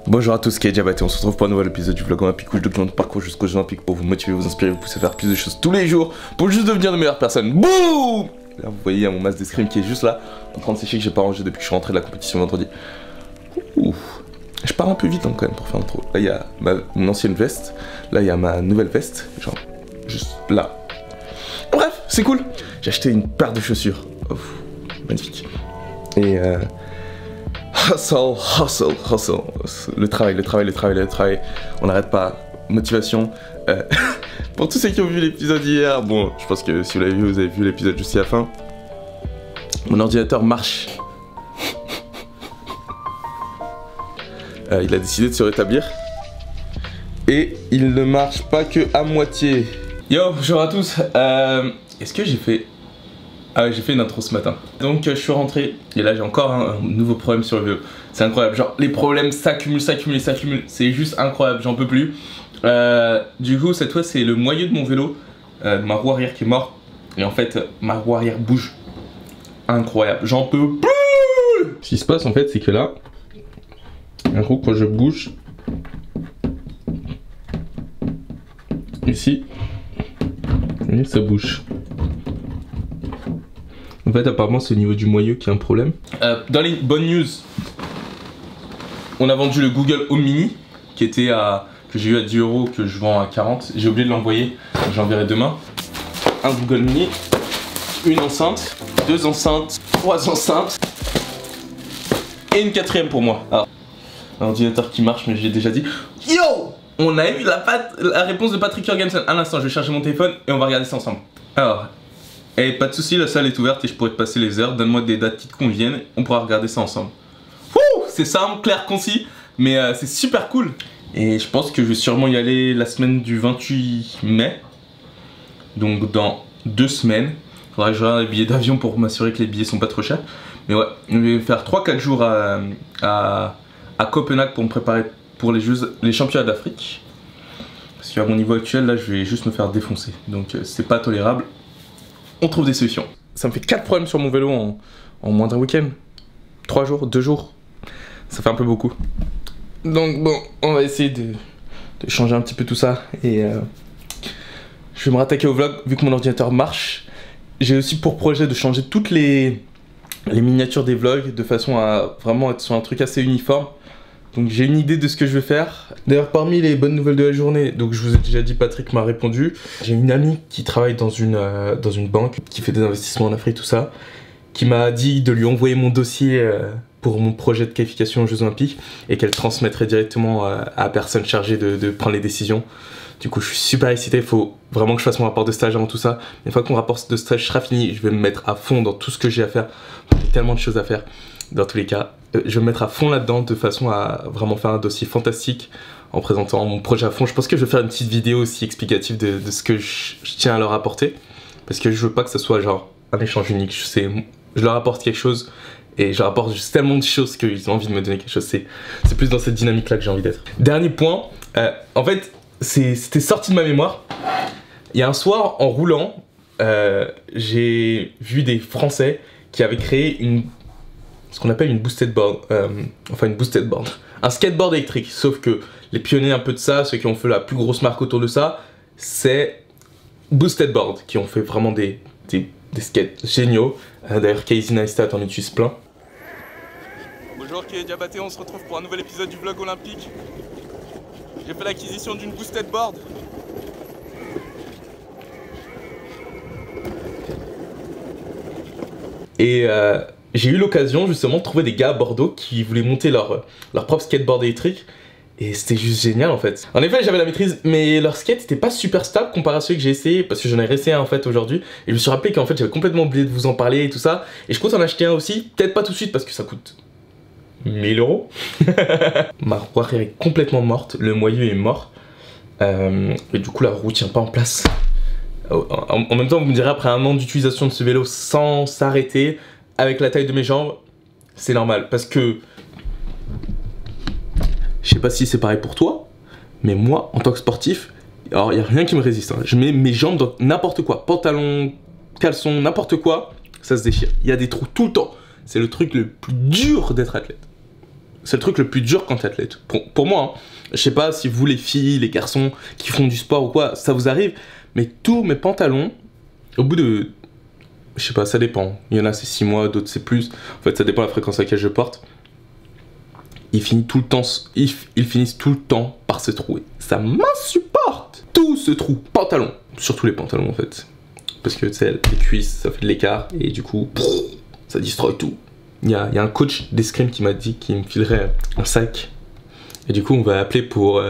Bonjour à tous, c'est Diabaté, on se retrouve pour un nouvel épisode du vlog olympique où je documente le parcours jusqu'aux Jeux olympiques pour vous motiver, vous inspirer, vous pousser à faire plus de choses tous les jours pour juste devenir de meilleures personnes. Boum! Là vous voyez, il y a mon masque d'escrime qui est juste là, en train de sécher, que j'ai pas rangé depuis que je suis rentré de la compétition vendredi. Ouh. Je pars un peu vite hein, quand même pour faire l'intro. Là il y a mon ancienne veste, là il y a ma nouvelle veste, genre juste là. Bref, c'est cool. J'ai acheté une paire de chaussures. Ouf, magnifique. Et hustle. Le travail. On n'arrête pas. Motivation. Pour tous ceux qui ont vu l'épisode hier, bon, je pense que si vous l'avez vu, vous avez vu l'épisode jusqu'à la fin. Mon ordinateur marche. Il a décidé de se rétablir. Et il ne marche pas que à moitié. Yo, bonjour à tous. Est-ce que j'ai fait... Ah ouais, j'ai fait une intro ce matin. Donc je suis rentré et là j'ai encore un nouveau problème sur le vélo. C'est incroyable, genre les problèmes s'accumulent. C'est juste incroyable, j'en peux plus. Du coup cette fois c'est le moyeu de mon vélo, ma roue arrière qui est mort. Et en fait ma roue arrière bouge. Incroyable, j'en peux plus. Ce qui se passe en fait c'est que là, en gros quand je bouge, ici, vous voyez, ça bouge. En fait apparemment c'est au niveau du moyeu qui a un problème. Dans les bonnes news, on a vendu le Google Home Mini qui était que j'ai eu à 10 €, que je vends à 40. J'ai oublié de l'envoyer, j'enverrai demain. Un Google Mini, une enceinte, 2 enceintes, 3 enceintes et une quatrième pour moi. Alors, un ordinateur qui marche mais j'ai déjà dit. Yo! On a eu la réponse de Patrick Jorgensen. À l'instant je vais charger mon téléphone et on va regarder ça ensemble. Alors... Et pas de soucis, la salle est ouverte et je pourrais te passer les heures. Donne-moi des dates qui te conviennent, on pourra regarder ça ensemble. C'est simple, clair, concis, mais c'est super cool. Et je pense que je vais sûrement y aller la semaine du 28 mai. Donc dans 2 semaines. Il faudra que je regarde les billets d'avion pour m'assurer que les billets sont pas trop chers. Mais ouais, je vais faire 3-4 jours à Copenhague pour me préparer pour les championnats d'Afrique. Parce qu'à mon niveau actuel, là, je vais juste me faire défoncer. Donc c'est pas tolérable. On trouve des solutions. Ça me fait 4 problèmes sur mon vélo en moins d'un week-end. 3 jours, 2 jours. Ça fait un peu beaucoup. Donc bon, on va essayer de changer un petit peu tout ça. Et je vais me rattaquer au vlog vu que mon ordinateur marche. J'ai aussi pour projet de changer toutes les miniatures des vlogs de façon à vraiment être sur un truc assez uniforme. Donc j'ai une idée de ce que je vais faire. D'ailleurs parmi les bonnes nouvelles de la journée, donc je vous ai déjà dit, Patrick m'a répondu. J'ai une amie qui travaille dans une banque, qui fait des investissements en Afrique, tout ça, qui m'a dit de lui envoyer mon dossier pour mon projet de qualification aux Jeux Olympiques et qu'elle transmettrait directement à la personne chargée de prendre les décisions. Du coup je suis super excité, il faut vraiment que je fasse mon rapport de stage avant tout ça. Une fois que mon rapport de stage sera fini, je vais me mettre à fond dans tout ce que j'ai à faire. J'ai tellement de choses à faire dans tous les cas. Je vais me mettre à fond là-dedans de façon à vraiment faire un dossier fantastique en présentant mon projet à fond. Je pense que je vais faire une petite vidéo aussi explicative de ce que je tiens à leur apporter. Parce que je veux pas que ce soit genre un échange unique. Je leur apporte quelque chose et je leur apporte juste tellement de choses qu'ils ont envie de me donner quelque chose. C'est plus dans cette dynamique-là que j'ai envie d'être. Dernier point, en fait, c'était sorti de ma mémoire. Il y a un soir, en roulant, j'ai vu des Français qui avaient créé ce qu'on appelle une boosted board, un skateboard électrique, sauf que les pionniers un peu de ça, ceux qui ont fait la plus grosse marque autour de ça, c'est Boosted Board, qui ont fait vraiment des skates géniaux. D'ailleurs Casey Neistat en utilise plein. Bonjour, qui est Diabaté, on se retrouve pour un nouvel épisode du vlog olympique. J'ai fait l'acquisition d'une Boosted Board. Et j'ai eu l'occasion justement de trouver des gars à Bordeaux qui voulaient monter leur propre skateboard électrique. Et c'était juste génial en fait. En effet j'avais la maîtrise, mais leur skate n'était pas super stable comparé à ceux que j'ai essayé. Parce que j'en ai réessayé un en fait aujourd'hui. Et je me suis rappelé qu'en fait j'avais complètement oublié de vous en parler et tout ça. Et je compte en acheter un aussi, peut-être pas tout de suite parce que ça coûte 1000 €. Ma roue arrière est complètement morte, le moyeu est mort. Et du coup la roue tient pas en place. En même temps vous me direz, après un an d'utilisation de ce vélo sans s'arrêter, avec la taille de mes jambes, c'est normal. Parce que, je sais pas si c'est pareil pour toi, mais moi, en tant que sportif, alors il n'y a rien qui me résiste. Hein. Je mets mes jambes dans n'importe quoi, pantalon, caleçon, n'importe quoi, ça se déchire. Il y a des trous tout le temps. C'est le truc le plus dur d'être athlète. C'est le truc le plus dur quand t'es athlète. Pour moi, hein. Je sais pas si vous les filles, les garçons qui font du sport ou quoi, ça vous arrive. Mais tous mes pantalons, au bout de... Je sais pas, ça dépend. Il y en a c'est 6 mois, d'autres c'est plus. En fait ça dépend de la fréquence à laquelle je porte. Ils finissent tout le temps par se trouer. Ça m'insupporte. Tout se trouve. Pantalon. Surtout les pantalons en fait. Parce que tu sais, les cuisses, ça fait de l'écart. Et du coup, ça destroy tout. Il y a un coach d'escrime qui m'a dit qu'il me filerait un sac. Et du coup, on va appeler pour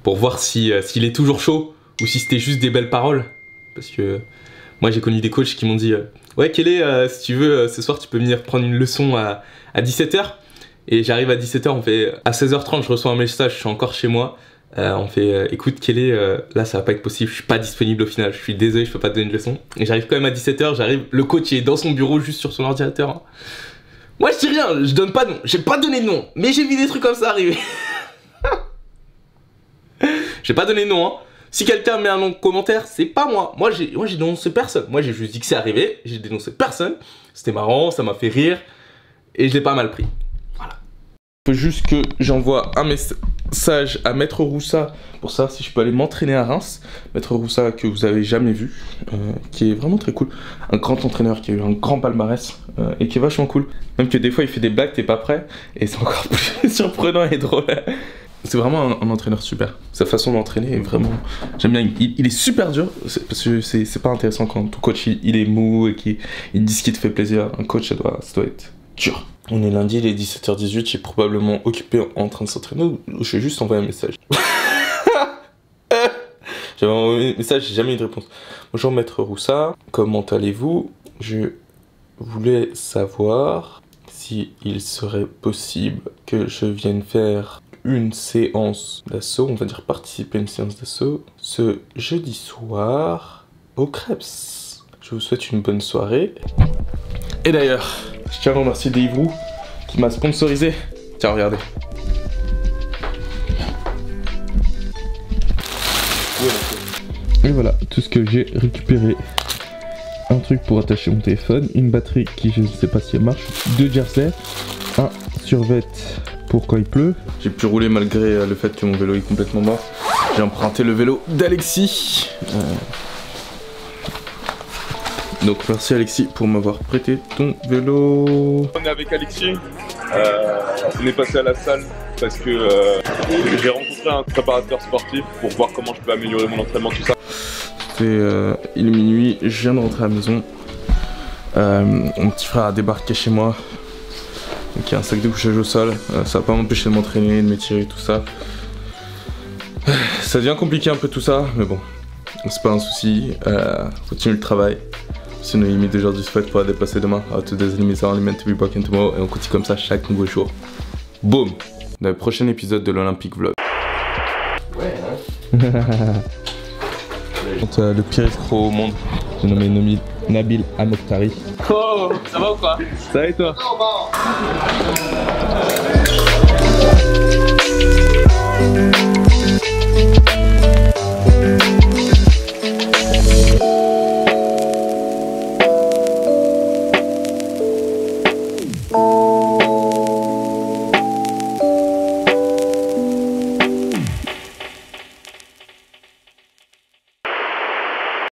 voir s'il est toujours chaud. Ou si c'était juste des belles paroles. Parce que moi, j'ai connu des coachs qui m'ont dit ouais, Kelly, si tu veux, ce soir, tu peux venir prendre une leçon à 17h. Et j'arrive à 17h, on fait à 16h30, je reçois un message, je suis encore chez moi. On fait écoute Kelly, là ça va pas être possible, je suis pas disponible au final, je suis désolé, je peux pas te donner une leçon. Et j'arrive quand même à 17h, j'arrive, le coach est dans son bureau juste sur son ordinateur. Hein. Moi je dis rien, je donne pas de nom, j'ai pas donné de nom, mais j'ai vu des trucs comme ça arriver. J'ai pas donné de nom, hein. Si quelqu'un met un nom en commentaire, c'est pas moi. Moi j'ai dénoncé personne. Moi j'ai juste dit que c'est arrivé, j'ai dénoncé personne. C'était marrant, ça m'a fait rire et je l'ai pas mal pris. Il faut juste que j'envoie un message à Maître Roussa pour savoir si je peux aller m'entraîner à Reims. Maître Roussa que vous avez jamais vu, qui est vraiment très cool. Un grand entraîneur qui a eu un grand palmarès et qui est vachement cool. Même que des fois il fait des blagues, t'es pas prêt et c'est encore plus surprenant et drôle. C'est vraiment un entraîneur super. Sa façon d'entraîner est vraiment... J'aime bien, il est super dur parce que c'est pas intéressant quand ton coach il est mou et qu'il dit ce qui te fait plaisir. Un coach ça doit être dur. On est lundi, il est 17h18, j'ai probablement occupé en train de s'entraîner ou je vais juste envoyer un message. J'avais envoyé un message, j'ai jamais eu de réponse. Bonjour Maître Roussa, comment allez-vous? Je voulais savoir si il serait possible que je vienne faire une séance d'assaut, on va dire participer à une séance d'assaut, ce jeudi soir au Krebs. Je vous souhaite une bonne soirée. Et d'ailleurs, je tiens à remercier Dave Roux qui m'a sponsorisé. Tiens, regardez. Et voilà, tout ce que j'ai récupéré. Un truc pour attacher mon téléphone, une batterie qui je ne sais pas si elle marche, 2 jerseys, un survêt pour quand il pleut. J'ai pu rouler malgré le fait que mon vélo est complètement mort. J'ai emprunté le vélo d'Alexis. Donc merci Alexis pour m'avoir prêté ton vélo. On est avec Alexis, on est passé à la salle parce que j'ai rencontré un préparateur sportif pour voir comment je peux améliorer mon entraînement, tout ça. Il est minuit, je viens de rentrer à la maison. Mon petit frère a débarqué chez moi. Donc il y a un sac de couchage au sol, ça va pas m'empêcher de m'entraîner, de m'étirer, tout ça. Ça devient compliqué un peu tout ça, mais bon, c'est pas un souci, continue le travail. C'est nos limites d'aujourd'hui, se pour la dépasser demain. Today's limits are meant to be broken tomorrow. Et on continue comme ça chaque nouveau jour. Boum! Dans le prochain épisode de l'Olympique Vlog. Ouais, hein? Le pire escroc au monde, j'ai nommé Nabil Amokhtari. Oh, ça va ou quoi? Ça va et toi? Oh, bon.